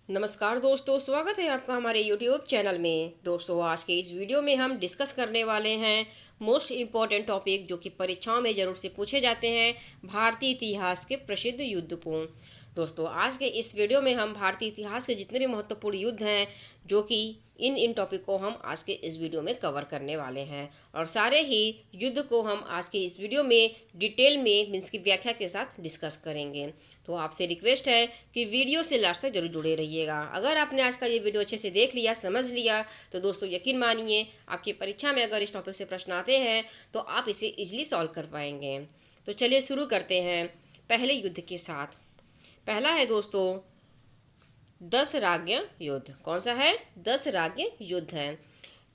नमस्कार दोस्तों, स्वागत है आपका हमारे YouTube चैनल में। दोस्तों, आज के इस वीडियो में हम डिस्कस करने वाले हैं मोस्ट इम्पॉर्टेंट टॉपिक जो कि परीक्षाओं में ज़रूर से पूछे जाते हैं, भारतीय इतिहास के प्रसिद्ध युद्ध को। दोस्तों, आज के इस वीडियो में हम भारतीय इतिहास के जितने भी महत्वपूर्ण युद्ध हैं जो कि इन टॉपिक को हम आज के इस वीडियो में कवर करने वाले हैं और सारे ही युद्ध को हम आज के इस वीडियो में डिटेल में मीन्स की व्याख्या के साथ डिस्कस करेंगे। तो आपसे रिक्वेस्ट है कि वीडियो से लास्ट तक जरूर जुड़े रहिएगा। अगर आपने आज का ये वीडियो अच्छे से देख लिया, समझ लिया, तो दोस्तों यकीन मानिए आपकी परीक्षा में अगर इस टॉपिक से प्रश्न आते हैं तो आप इसे इजीली सॉल्व कर पाएंगे। तो चलिए शुरू करते हैं पहले युद्ध के साथ। पहला है दोस्तों दशराज्य युद्ध। कौन सा है? दशराज्य युद्ध है।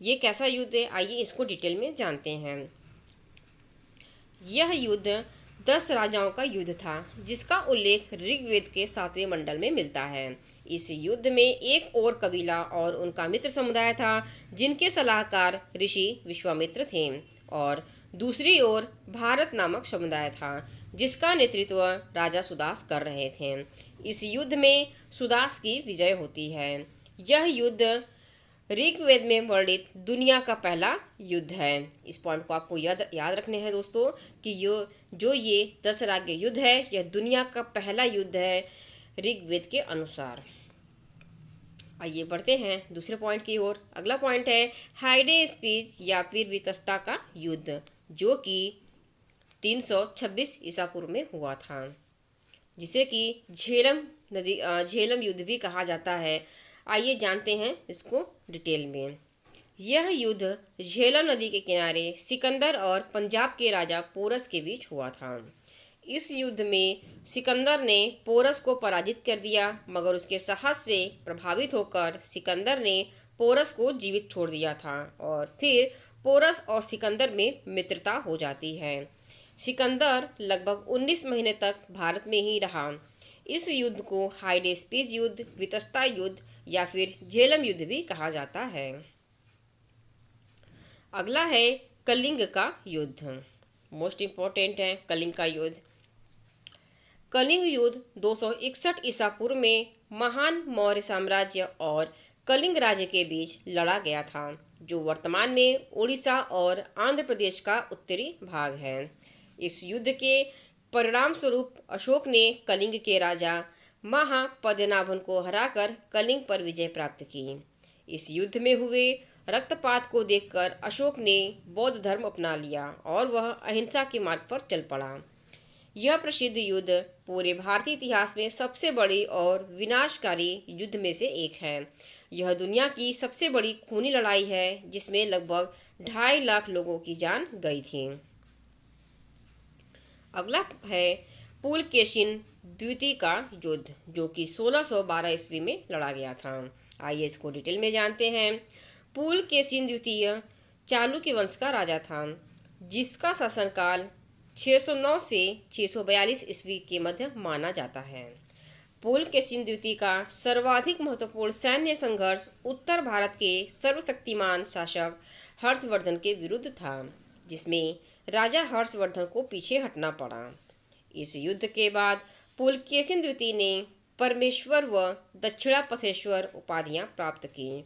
ये कैसा युद्ध है, आइए इसको डिटेल में जानते हैं। यह युद्ध 10 राजाओं का युद्ध था जिसका उल्लेख ऋग्वेद के 7वें मंडल में मिलता है। इस युद्ध में एक और कबीला और उनका मित्र समुदाय था जिनके सलाहकार ऋषि विश्वामित्र थे और दूसरी ओर भारत नामक समुदाय था जिसका नेतृत्व राजा सुदास कर रहे थे। इस युद्ध में सुदास की विजय होती है। यह युद्ध ऋग्वेद में वर्णित दुनिया का पहला युद्ध है। इस पॉइंट को आपको याद रखने हैं दोस्तों कि ये दशराज्य युद्ध है, यह दुनिया का पहला युद्ध है ऋग्वेद के अनुसार। आइए बढ़ते हैं दूसरे पॉइंट की ओर। अगला पॉइंट है हाइडेस्पिस या फिर वितस्ता का युद्ध जो कि 326 ईसा पूर्व में हुआ था, जिसे कि झेलम युद्ध भी कहा जाता है। आइए जानते हैं इसको डिटेल में। यह युद्ध झेलम नदी के किनारे सिकंदर और पंजाब के राजा पोरस के बीच हुआ था। इस युद्ध में सिकंदर ने पोरस को पराजित कर दिया, मगर उसके साहस से प्रभावित होकर सिकंदर ने पोरस को जीवित छोड़ दिया था और फिर पोरस और सिकंदर में मित्रता हो जाती है। सिकंदर लगभग 19 महीने तक भारत में ही रहा। इस युद्ध को हाइडेस्पिस युद्ध, वितस्ता युद्ध या फिर झेलम युद्ध भी कहा जाता है। अगला है कलिंग का युद्ध। मोस्ट इम्पोर्टेंट है कलिंग का युद्ध। कलिंग युद्ध 261 ईसा पूर्व में महान मौर्य साम्राज्य और कलिंग राज्य के बीच लड़ा गया था जो वर्तमान में उड़ीसा और आंध्र प्रदेश का उत्तरी भाग है। इस युद्ध के परिणाम स्वरूप अशोक ने कलिंग के राजा महापद्मनाभन को हराकर कलिंग पर विजय प्राप्त की। इस युद्ध में हुए रक्तपात को देखकर अशोक ने बौद्ध धर्म अपना लिया और वह अहिंसा के मार्ग पर चल पड़ा। यह प्रसिद्ध युद्ध पूरे भारतीय इतिहास में सबसे बड़ी और विनाशकारी युद्ध में से एक है। यह दुनिया की सबसे बड़ी खूनी लड़ाई है जिसमें लगभग 2.5 लाख लोगों की जान गई थी। अगला है पुलकेशिन द्वितीय का युद्ध जो कि 1612 ईस्वी में लड़ा गया था। आइए इसको डिटेल में जानते हैं। पुलकेशिन द्वितीय चालुक्य वंश का राजा था जिसका शासनकाल 609 से 642 ईस्वी के मध्य माना जाता है। पुलकेशिन द्वितीय का सर्वाधिक महत्वपूर्ण सैन्य संघर्ष उत्तर भारत के सर्वशक्तिमान शासक हर्षवर्धन के विरुद्ध था, जिसमें राजा हर्षवर्धन को पीछे हटना पड़ा। इस युद्ध के बाद पुलकेशिन द्वितीय ने परमेश्वर व दक्षिणापथेश्वर उपाधियां प्राप्त की।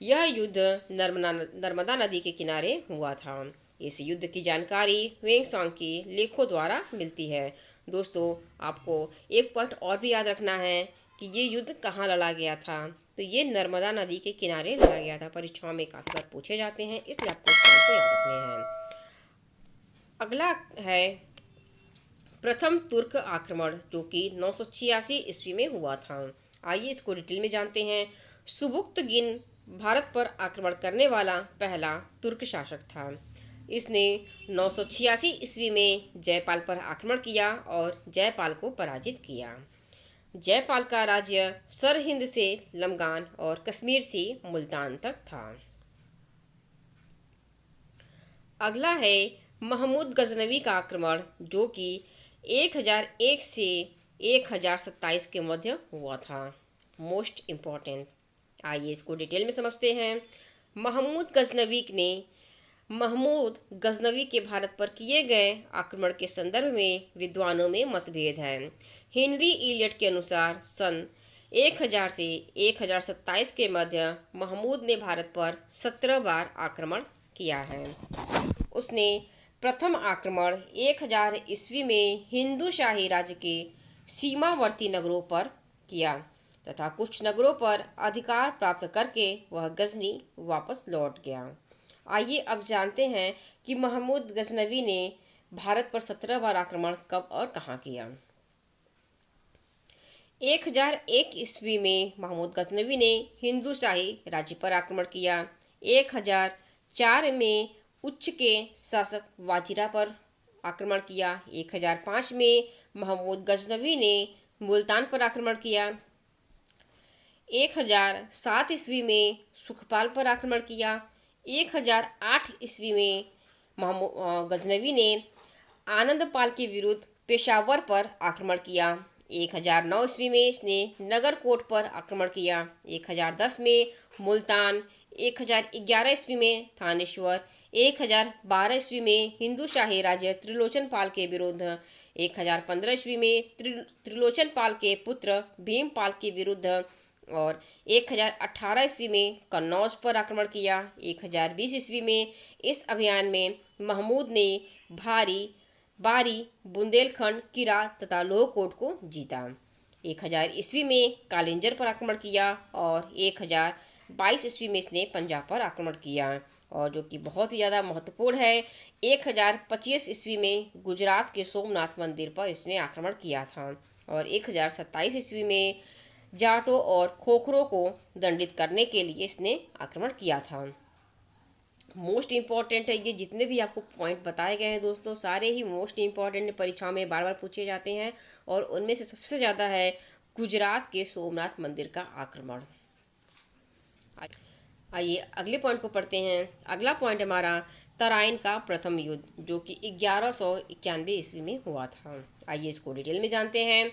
यह युद्ध नर्मदा नदी के किनारे हुआ था। इस युद्ध की जानकारी वेंगसांग के लेखों द्वारा मिलती है। दोस्तों, आपको एक पॉइंट और भी याद रखना है कि ये युद्ध कहाँ लड़ा गया था। तो ये नर्मदा नदी के किनारे लड़ा गया था। परीक्षाओं में काफ़ी बार पूछे जाते हैं, इसलिए आपको इस पॉइंट को याद रखने हैं। अगला है प्रथम तुर्क आक्रमण जो कि 986 ईस्वी में हुआ था। आइए इसको डिटेल में जानते हैं। सुबुक्तगिन भारत पर आक्रमण करने वाला पहला तुर्क शासक था। इसने 986 ईस्वी में जयपाल पर आक्रमण किया और जयपाल को पराजित किया। जयपाल का राज्य सरहिंद से लमगान और कश्मीर से मुल्तान तक था। अगला है महमूद गजनवी का आक्रमण जो कि 1001 से 1027 के मध्य हुआ था। मोस्ट इम्पॉर्टेंट, आइए इसको डिटेल में समझते हैं। महमूद गजनवी के भारत पर किए गए आक्रमण के संदर्भ में विद्वानों में मतभेद है। हेनरी इलियट के अनुसार सन 1000 से 1027 के मध्य महमूद ने भारत पर 17 बार आक्रमण किया है। उसने प्रथम आक्रमण 1000 ईस्वी में हिंदू शाही राज्य के सीमावर्ती नगरों पर किया तथा कुछ नगरों पर अधिकार प्राप्त करके वह गजनी वापस लौट गया। आइए अब जानते हैं कि महमूद गजनवी ने भारत पर 17 बार आक्रमण कब और कहाँ किया। 1001 ईस्वी में महमूद गजनवी ने हिंदू शाही राज्य पर आक्रमण किया। 1004 में उच्च के शासक वाजिरा पर आक्रमण किया। 1005 में महमूद गजनवी ने मुल्तान पर आक्रमण किया। 1007 ईस्वी में सुखपाल पर आक्रमण किया। 1008 ईस्वी में गजनवी ने आनंदपाल के विरुद्ध पेशावर पर आक्रमण किया। 1009 ईस्वी में इसने नगरकोट पर आक्रमण किया। 1010 में मुल्तान, 1011 ईस्वी में थानेश्वर, 1012 ईस्वी में हिंदू शाही राज्य त्रिलोचन पाल के विरुद्ध, 1015 ईस्वी में त्रिलोचन पाल के पुत्र भीमपाल के विरुद्ध और 1018 ईस्वी में कन्नौज पर आक्रमण किया। 1020 ईस्वी में इस अभियान में महमूद ने बारी, बुंदेलखंड, किरा तथा लोहकोट को जीता। 1000 ईस्वी में कालिंजर पर आक्रमण किया और 1022 ईस्वी में इसने पंजाब पर आक्रमण किया। और जो कि बहुत ही ज़्यादा महत्वपूर्ण है, 1025 ईस्वी में गुजरात के सोमनाथ मंदिर पर इसने आक्रमण किया था और 1027 ईस्वी में जाटों और खोखरों को दंडित करने के लिए इसने आक्रमण किया था। मोस्ट इम्पॉर्टेंट है, ये जितने भी आपको पॉइंट बताए गए हैं दोस्तों, सारे ही मोस्ट इम्पॉर्टेंट परीक्षाओं में बार बार पूछे जाते हैं और उनमें से सबसे ज़्यादा है गुजरात के सोमनाथ मंदिर का आक्रमण। आइए अगले पॉइंट को पढ़ते हैं। अगला पॉइंट हमारा तराइन का प्रथम युद्ध, जो कि 1191 ईस्वी में हुआ था। आइए इसको डिटेल में जानते हैं।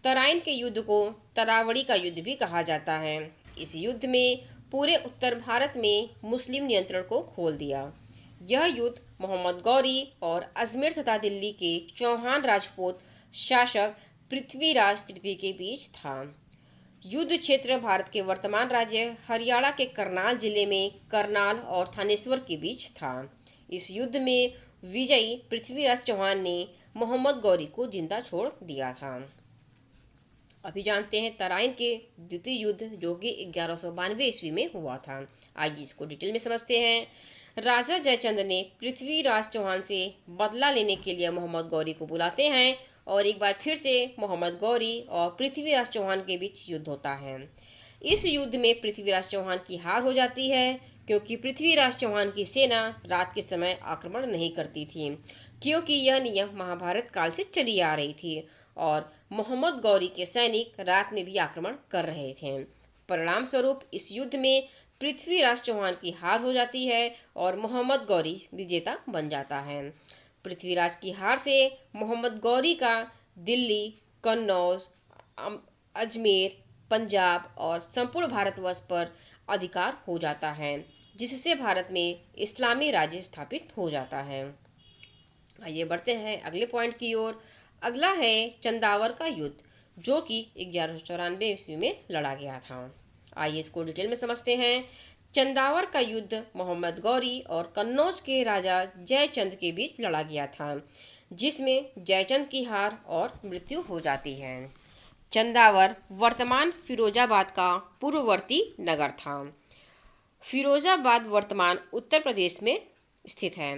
तराइन के युद्ध को तरावड़ी का युद्ध भी कहा जाता है। इस युद्ध में पूरे उत्तर भारत में मुस्लिम नियंत्रण को खोल दिया। यह युद्ध मोहम्मद गौरी और अजमेर तथा दिल्ली के चौहान राजपूत शासक पृथ्वीराज तृतीय के बीच था। युद्ध क्षेत्र भारत के वर्तमान राज्य हरियाणा के करनाल जिले में करनाल और थानेश्वर के बीच था। इस युद्ध में विजयी पृथ्वीराज चौहान ने मोहम्मद गौरी को जिंदा छोड़ दिया था। अभी जानते हैं तराइन के द्वितीय युद्ध, जो कि 1192 ईस्वी में हुआ था। आइए इसको डिटेल में समझते हैं। राजा जयचंद ने पृथ्वीराज चौहान से बदला लेने के लिए मोहम्मद गौरी को बुलाते हैं और एक बार फिर से मोहम्मद गौरी और पृथ्वीराज चौहान के बीच युद्ध होता है। इस युद्ध में पृथ्वीराज चौहान की हार हो जाती है, क्योंकि पृथ्वीराज चौहान की सेना रात के समय आक्रमण नहीं करती थी, क्योंकि यह नियम महाभारत काल से चली आ रही थी और मोहम्मद गौरी के सैनिक रात में भी आक्रमण कर रहे थे। परिणाम स्वरूप इस युद्ध में पृथ्वीराज चौहान की हार हो जाती है और मोहम्मद गौरी विजेता बन जाता है। पृथ्वीराज की हार से मोहम्मद गौरी का दिल्ली, कन्नौज, अजमेर, पंजाब और संपूर्ण भारतवर्ष पर अधिकार हो जाता है, जिससे भारत में इस्लामी राज्य स्थापित हो जाता है। आइए बढ़ते हैं अगले पॉइंट की ओर। अगला है चंदावर का युद्ध, जो कि 1194 ईस्वी में लड़ा गया था। आइए इसको डिटेल में समझते हैं। चंदावर का युद्ध मोहम्मद गौरी और कन्नौज के राजा जयचंद के बीच लड़ा गया था, जिसमें जयचंद की हार और मृत्यु हो जाती है। चंदावर वर्तमान फिरोजाबाद का पूर्ववर्ती नगर था। फिरोजाबाद वर्तमान उत्तर प्रदेश में स्थित है।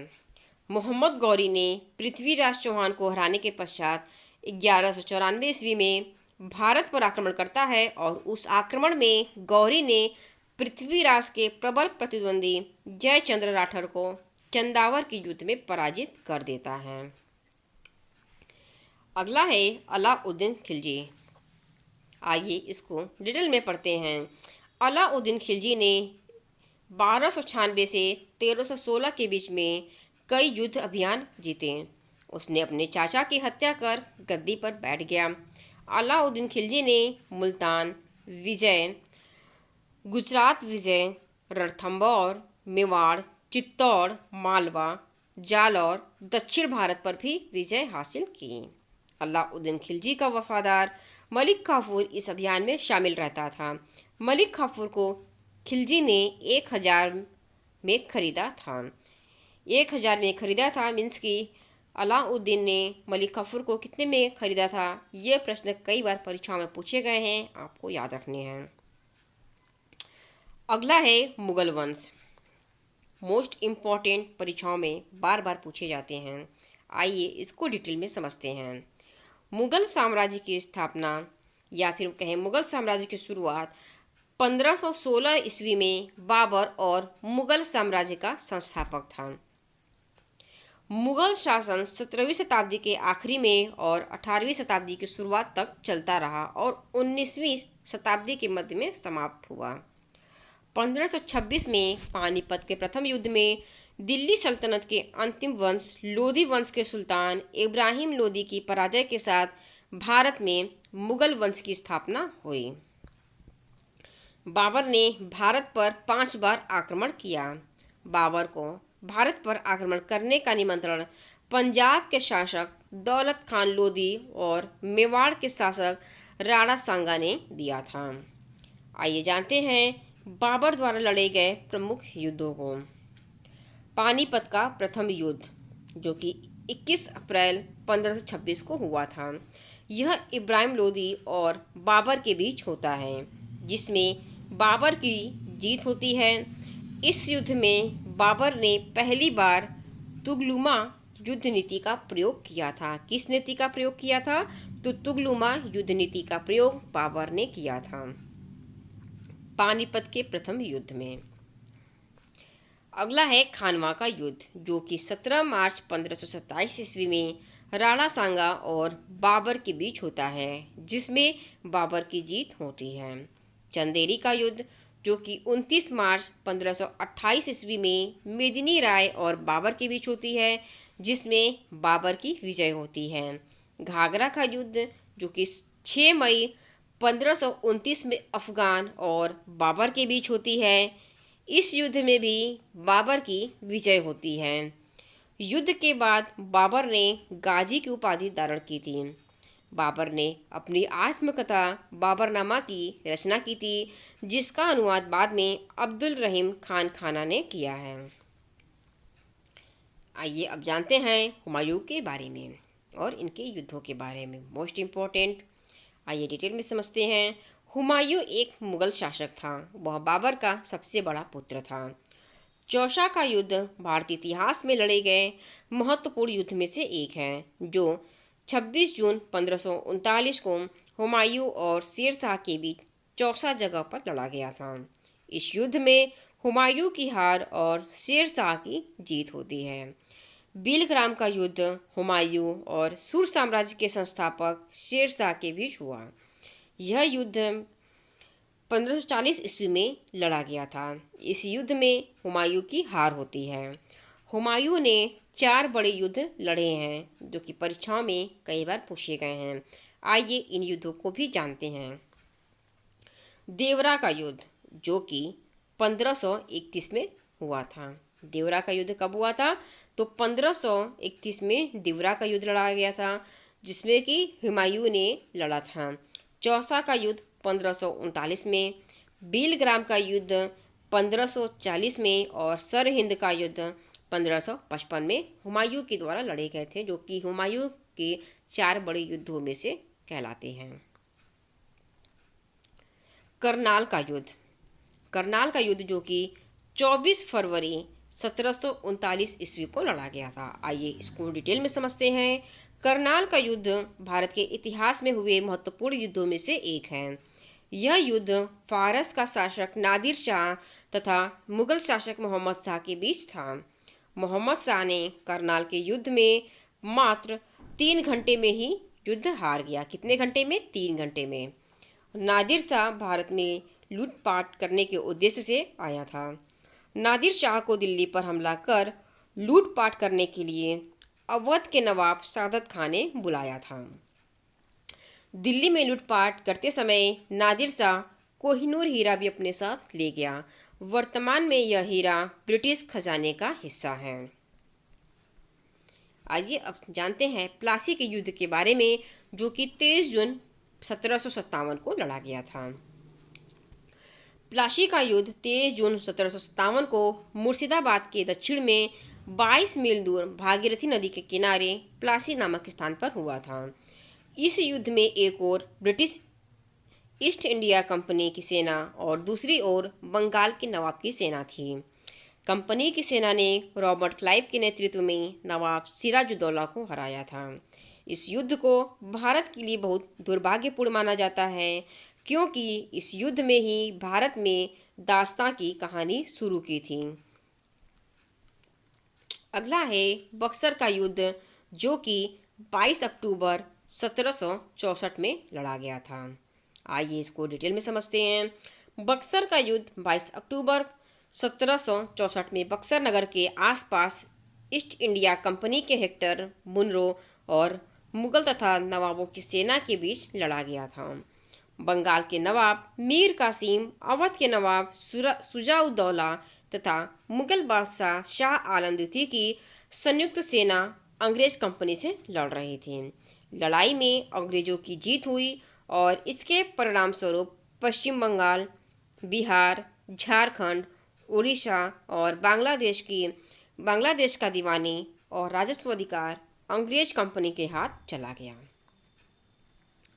मोहम्मद गौरी ने पृथ्वीराज चौहान को हराने के पश्चात 1194 ईस्वी में भारत पर आक्रमण करता है और उस आक्रमण में गौरी ने पृथ्वीराज के प्रबल प्रतिद्वंदी जयचंद्र राठौर को चंदावर के युद्ध में पराजित कर देता है। अगला है अलाउद्दीन खिलजी। आइए इसको डिटेल में पढ़ते हैं। अलाउद्दीन खिलजी ने 1296 से 1316 के बीच में कई युद्ध अभियान जीते। उसने अपने चाचा की हत्या कर गद्दी पर बैठ गया। अलाउद्दीन खिलजी ने मुल्तान विजय, गुजरात विजय, रणथंभौर, मेवाड़, चित्तौड़, मालवा, जालौर, दक्षिण भारत पर भी विजय हासिल की। अलाउद्दीन खिलजी का वफादार मलिक काफूर इस अभियान में शामिल रहता था। मलिक काफूर को खिलजी ने 1000 में खरीदा था। 1000 में खरीदा था मीन्स कि अलाउद्दीन ने मलिक काफूर को कितने में खरीदा था? ये प्रश्न कई बार परीक्षाओं में पूछे गए हैं, आपको याद रखने हैं। अगला है मुगल वंश। मोस्ट इम्पॉर्टेंट, परीक्षाओं में बार बार पूछे जाते हैं। आइए इसको डिटेल में समझते हैं। मुगल साम्राज्य की स्थापना या फिर कहें मुगल साम्राज्य की शुरुआत 1516 ईस्वी में बाबर और मुगल साम्राज्य का संस्थापक था। मुगल शासन 17वीं शताब्दी के आखिरी में और 18वीं शताब्दी की शुरुआत तक चलता रहा और 19वीं शताब्दी के मध्य में समाप्त हुआ। 1526 में पानीपत के प्रथम युद्ध में दिल्ली सल्तनत के अंतिम वंश लोदी वंश के सुल्तान इब्राहिम लोदी की पराजय के साथ भारत में मुगल वंश की स्थापना हुई। बाबर ने भारत पर 5 बार आक्रमण किया। बाबर को भारत पर आक्रमण करने का निमंत्रण पंजाब के शासक दौलत खान लोदी और मेवाड़ के शासक राणा सांगा ने दिया था। आइए जानते हैं बाबर द्वारा लड़े गए प्रमुख युद्धों को। पानीपत का प्रथम युद्ध जो कि 21 अप्रैल 1526 को हुआ था। यह इब्राहिम लोदी और बाबर के बीच होता है, जिसमें बाबर की जीत होती है। इस युद्ध में बाबर ने पहली बार तुगलुमा युद्ध नीति का प्रयोग किया था। किस नीति का प्रयोग किया था? तो तुगलुमा युद्ध नीति का प्रयोग बाबर ने किया था पानीपत के प्रथम युद्ध में। अगला है खानवा का युद्ध जो कि 17 मार्च 1527 ईस्वी में राणा सांगा और बाबर के बीच होता है, जिसमें बाबर की जीत होती है। चंदेरी का युद्ध जो कि 29 मार्च 1528 ईस्वी में मेदिनी राय और बाबर के बीच होती है, जिसमें बाबर की विजय होती है। घाघरा का युद्ध जो कि 6 मई 1529 में अफगान और बाबर के बीच होती है। इस युद्ध में भी बाबर की विजय होती है। युद्ध के बाद बाबर ने गाजी की उपाधि धारण की थी। बाबर ने अपनी आत्मकथा बाबरनामा की रचना की थी, जिसका अनुवाद बाद में अब्दुल रहीम खान खाना ने किया है। आइए अब जानते हैं हुमायूं के बारे में और इनके युद्धों के बारे में। मोस्ट इम्पोर्टेंट, आइए डिटेल में समझते हैं। हुमायूं एक मुगल शासक था। वह बाबर का सबसे बड़ा पुत्र था। चौसा का युद्ध भारतीय इतिहास में लड़े गए महत्वपूर्ण युद्ध में से एक है, जो 26 जून 1539 को हुमायूं और शेर शाह के बीच चौसा जगह पर लड़ा गया था। इस युद्ध में हुमायूं की हार और शेर शाह की जीत होती है। बिलग्राम का युद्ध हुमायूं और सुर साम्राज्य के संस्थापक शेर शाह के बीच हुआ। यह युद्ध 1540 ईस्वी में लड़ा गया था। इस युद्ध में हुमायूं की हार होती है। हुमायूं ने 4 बड़े युद्ध लड़े हैं जो कि परीक्षाओं में कई बार पूछे गए हैं। आइए इन युद्धों को भी जानते हैं। देवरा का युद्ध जो कि 1531 में हुआ था। देवरा का युद्ध कब हुआ था? तो 1531 में देवरा का युद्ध लड़ा गया था, जिसमें कि हुमायूं ने लड़ा था। चौसा का युद्ध 1539 में, बिलग्राम का युद्ध 1540 में और सरहिंद का युद्ध 1555 में हुमायूं के द्वारा लड़े गए थे, जो कि हुमायूं के 4 बड़े युद्धों में से कहलाते हैं। करनाल का युद्ध। करनाल का युद्ध जो कि 24 फरवरी 1739 ईस्वी को लड़ा गया था। आइए इसको डिटेल में समझते हैं। करनाल का युद्ध भारत के इतिहास में हुए महत्वपूर्ण युद्धों में से एक है। यह युद्ध फारस का शासक नादिर शाह तथा मुगल शासक मोहम्मद शाह के बीच था। मोहम्मद शाह ने करनाल के युद्ध में मात्र 3 घंटे में ही युद्ध हार गया। कितने घंटे में? 3 घंटे में। नादिर शाह भारत में लूटपाट करने के उद्देश्य से आया था। नादिर शाह को दिल्ली पर हमला कर लूटपाट करने के लिए अवध के नवाब सादत खान ने बुलाया था। दिल्ली में लूटपाट करते समय नादिर शाह कोहिनूर हीरा भी अपने साथ ले गया। वर्तमान में यह हीरा ब्रिटिश खजाने का हिस्सा है। आइए अब जानते हैं प्लासी के युद्ध के बारे में, जो कि 23 जून 1757 को लड़ा गया था। प्लासी का युद्ध 23 जून 1757 को मुर्शिदाबाद के दक्षिण में 22 मील दूर भागीरथी नदी के किनारे प्लासी नामक स्थान पर हुआ था। इस युद्ध में एक ओर ब्रिटिश ईस्ट इंडिया कंपनी की सेना और दूसरी ओर बंगाल के नवाब की सेना थी। कंपनी की सेना ने रॉबर्ट क्लाइव के नेतृत्व में नवाब सिराजुद्दौला को हराया था। इस युद्ध को भारत के लिए बहुत दुर्भाग्यपूर्ण माना जाता है, क्योंकि इस युद्ध में ही भारत में दास्तां की कहानी शुरू की थी। अगला है बक्सर का युद्ध, जो कि 22 अक्टूबर 1764 में लड़ा गया था। आइए इसको डिटेल में समझते हैं। बक्सर का युद्ध 22 अक्टूबर 1764 में बक्सर नगर के आसपास ईस्ट इंडिया कंपनी के हेक्टर मुनरो और मुगल तथा नवाबों की सेना के बीच लड़ा गया था। बंगाल के नवाब मीर कासिम, अवध के नवाब शुजाउद्दौला तथा मुगल बादशाह शाह आलम द्वितीय की संयुक्त सेना अंग्रेज कंपनी से लड़ रही थी। लड़ाई में अंग्रेजों की जीत हुई और इसके परिणाम स्वरूप पश्चिम बंगाल, बिहार, झारखंड, उड़ीसा और बांग्लादेश का दीवानी और राजस्व अधिकार अंग्रेज कंपनी के हाथ चला गया।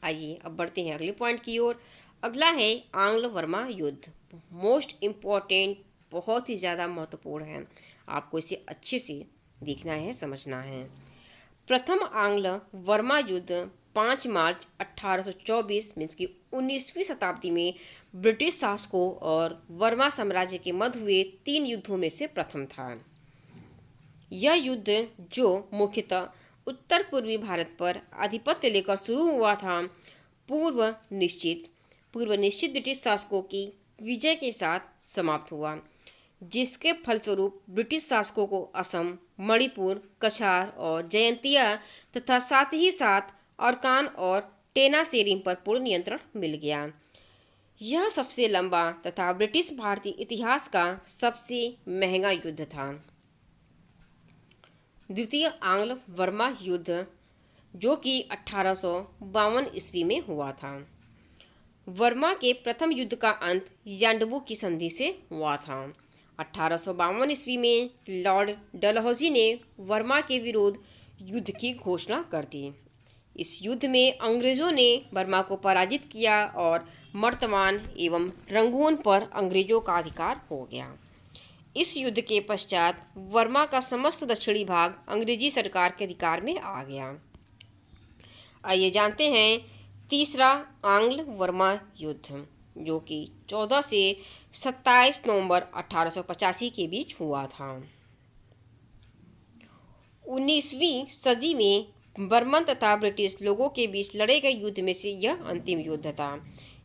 आइए अब बढ़ते हैं अगले पॉइंट की ओर। अगला है आंग्ल वर्मा युद्ध। मोस्ट इम्पॉर्टेंट, बहुत ही ज़्यादा महत्वपूर्ण है, आपको इसे अच्छे से देखना है, समझना है। प्रथम आंग्ल वर्मा युद्ध 5 मार्च 1824 मीन्स की 19वीं शताब्दी में ब्रिटिश शासकों और वर्मा साम्राज्य के मध्य हुए 3 युद्धों में से प्रथम था। यह युद्ध, जो मुख्यतः उत्तर पूर्वी भारत पर आधिपत्य लेकर शुरू हुआ था, पूर्व निश्चित ब्रिटिश शासकों की विजय के साथ समाप्त हुआ, जिसके फलस्वरूप ब्रिटिश शासकों को असम, मणिपुर, कछार और जयंतिया तथा साथ ही साथ अरकान और टेनासेरिम पर पूर्ण नियंत्रण मिल गया। यह सबसे लंबा तथा ब्रिटिश भारतीय इतिहास का सबसे महंगा युद्ध था। द्वितीय आंग्ल वर्मा युद्ध, जो कि 1852 ईस्वी में हुआ था। वर्मा के प्रथम युद्ध का अंत यांडबू की संधि से हुआ था। 1852 ईस्वी में लॉर्ड डलहौजी ने वर्मा के विरुद्ध युद्ध की घोषणा कर दी। इस युद्ध में अंग्रेजों ने वर्मा को पराजित किया और मर्तमान एवं रंगून पर अंग्रेजों का अधिकार हो गया। इस युद्ध के पश्चात वर्मा का समस्त दक्षिणी भाग अंग्रेजी सरकार के अधिकार में आ गया। आइए जानते हैं तीसरा आंग्ल वर्मा युद्ध, जो कि 14 से 27 नवंबर 1885 के बीच हुआ था। 19वीं सदी में बर्मन तथा ब्रिटिश लोगों के बीच लड़े गए युद्ध में से यह अंतिम युद्ध था।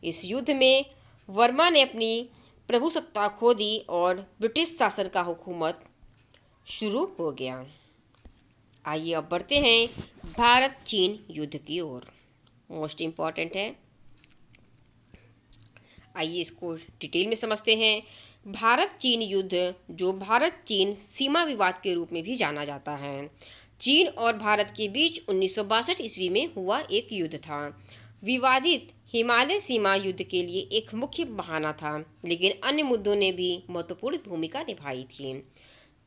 इस युद्ध में वर्मा ने अपनी प्रभुसत्ता खो दी और ब्रिटिश शासन का हुकूमत शुरू हो गया। आइए अब बढ़ते हैं भारत चीन युद्ध की ओर। मोस्ट इम्पॉर्टेंट है, आइए इसको डिटेल में समझते हैं। भारत चीन युद्ध, जो भारत चीन सीमा विवाद के रूप में भी जाना जाता है, चीन और भारत के बीच 1962 ईस्वी में हुआ एक युद्ध था। विवादित हिमालय सीमा युद्ध के लिए एक मुख्य बहाना था, लेकिन अन्य मुद्दों ने भी महत्वपूर्ण भूमिका निभाई थी।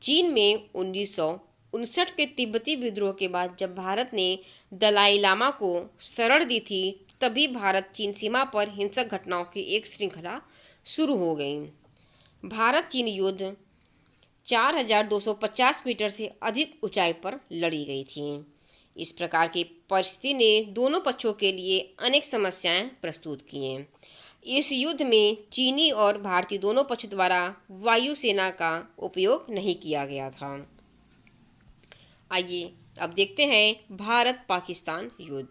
चीन में 1959 के तिब्बती विद्रोह के बाद जब भारत ने दलाई लामा को शरण दी थी, तभी भारत चीन सीमा पर हिंसक घटनाओं की एक श्रृंखला शुरू हो गई। भारत चीन युद्ध 4250 मीटर से अधिक ऊंचाई पर लड़ी गई थी। इस प्रकार की परिस्थिति ने दोनों पक्षों के लिए अनेक समस्याएं प्रस्तुत की हैं। इस युद्ध में चीनी और भारतीय दोनों पक्ष द्वारा वायुसेना का उपयोग नहीं किया गया था। आइए अब देखते हैं भारत पाकिस्तान युद्ध।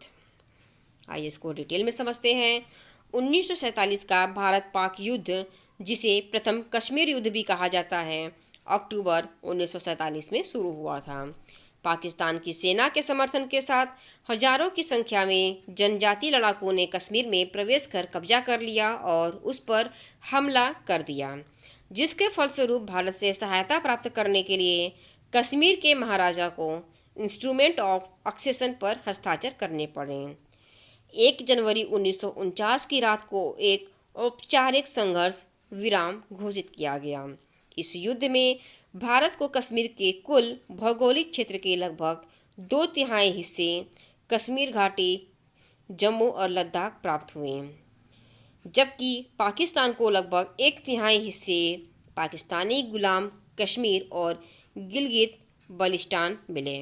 आइए इसको डिटेल में समझते हैं। 1947 का भारत पाक युद्ध, जिसे प्रथम कश्मीर युद्ध भी कहा जाता है, अक्टूबर 1947 में शुरू हुआ था। पाकिस्तान की सेना के समर्थन के साथ हजारों की संख्या में जनजातीय लड़ाकों ने कश्मीर में प्रवेश कर कब्जा कर लिया और उस पर हमला कर दिया, जिसके फलस्वरूप भारत से सहायता प्राप्त करने के लिए कश्मीर के महाराजा को इंस्ट्रूमेंट ऑफ एक्सेशन पर हस्ताक्षर करने पड़े। 1 जनवरी 1949 की रात को एक औपचारिक संघर्ष विराम घोषित किया गया। इस युद्ध में भारत को कश्मीर के कुल भौगोलिक क्षेत्र के लगभग 2/3 हिस्से, कश्मीर घाटी, जम्मू और लद्दाख प्राप्त हुए, जबकि पाकिस्तान को लगभग 1/3 हिस्से पाकिस्तानी गुलाम कश्मीर और गिलगित बल्टिस्तान मिले।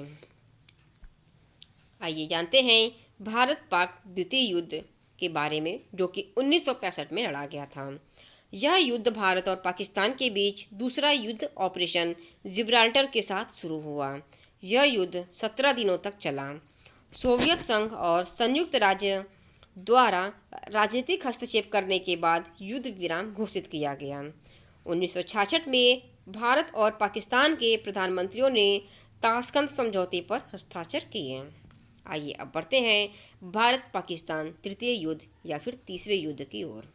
आइए जानते हैं भारत पाक द्वितीय युद्ध के बारे में, जो कि 1965 में लड़ा गया था। यह युद्ध भारत और पाकिस्तान के बीच दूसरा युद्ध ऑपरेशन जिब्राल्टर के साथ शुरू हुआ। यह युद्ध 17 दिनों तक चला। सोवियत संघ और संयुक्त राज्य द्वारा राजनीतिक हस्तक्षेप करने के बाद युद्ध विराम घोषित किया गया। 1966 में भारत और पाकिस्तान के प्रधानमंत्रियों ने ताशकंद समझौते पर हस्ताक्षर किए। आइए अब बढ़ते हैं भारत पाकिस्तान तृतीय युद्ध या फिर तीसरे युद्ध की ओर।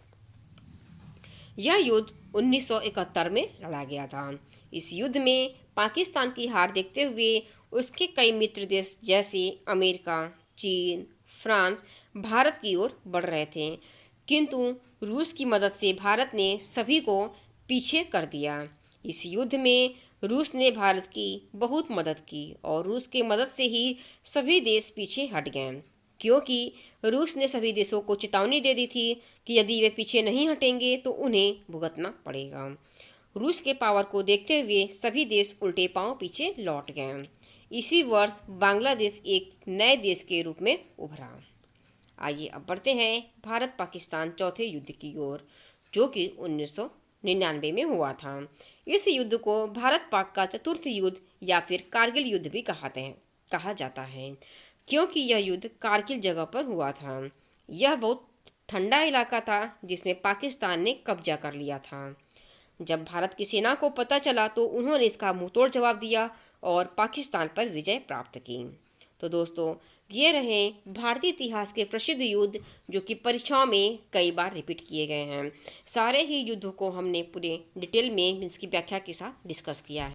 यह युद्ध 1971 में लड़ा गया था। इस युद्ध में पाकिस्तान की हार देखते हुए उसके कई मित्र देश जैसे अमेरिका, चीन, फ्रांस भारत की ओर बढ़ रहे थे, किंतु रूस की मदद से भारत ने सभी को पीछे कर दिया। इस युद्ध में रूस ने भारत की बहुत मदद की और रूस की मदद से ही सभी देश पीछे हट गए, क्योंकि रूस ने सभी देशों को चेतावनी दे दी थी कि यदि वे पीछे नहीं हटेंगे तो उन्हें भुगतना पड़ेगा। रूस के पावर को देखते हुए सभी देश उल्टे पांव पीछे लौट गए। इसी वर्ष बांग्लादेश एक नए देश के रूप में उभरा। आइए अब बढ़ते हैं भारत पाकिस्तान चौथे युद्ध की ओर, जो कि 1999 में हुआ था। इस युद्ध को भारत पाक का चतुर्थ युद्ध या फिर कारगिल युद्ध भी कहा जाता है, क्योंकि यह युद्ध कारगिल जगह पर हुआ था। यह बहुत ठंडा इलाका था जिसमें पाकिस्तान ने कब्जा कर लिया था। जब भारत की सेना को पता चला तो उन्होंने इसका मुंहतोड़ जवाब दिया और पाकिस्तान पर विजय प्राप्त की। तो दोस्तों, ये रहे भारतीय इतिहास के प्रसिद्ध युद्ध, जो कि परीक्षाओं में कई बार रिपीट किए गए हैं। सारे ही युद्धों को हमने पूरे डिटेल में इसकी व्याख्या के साथ डिस्कस किया है।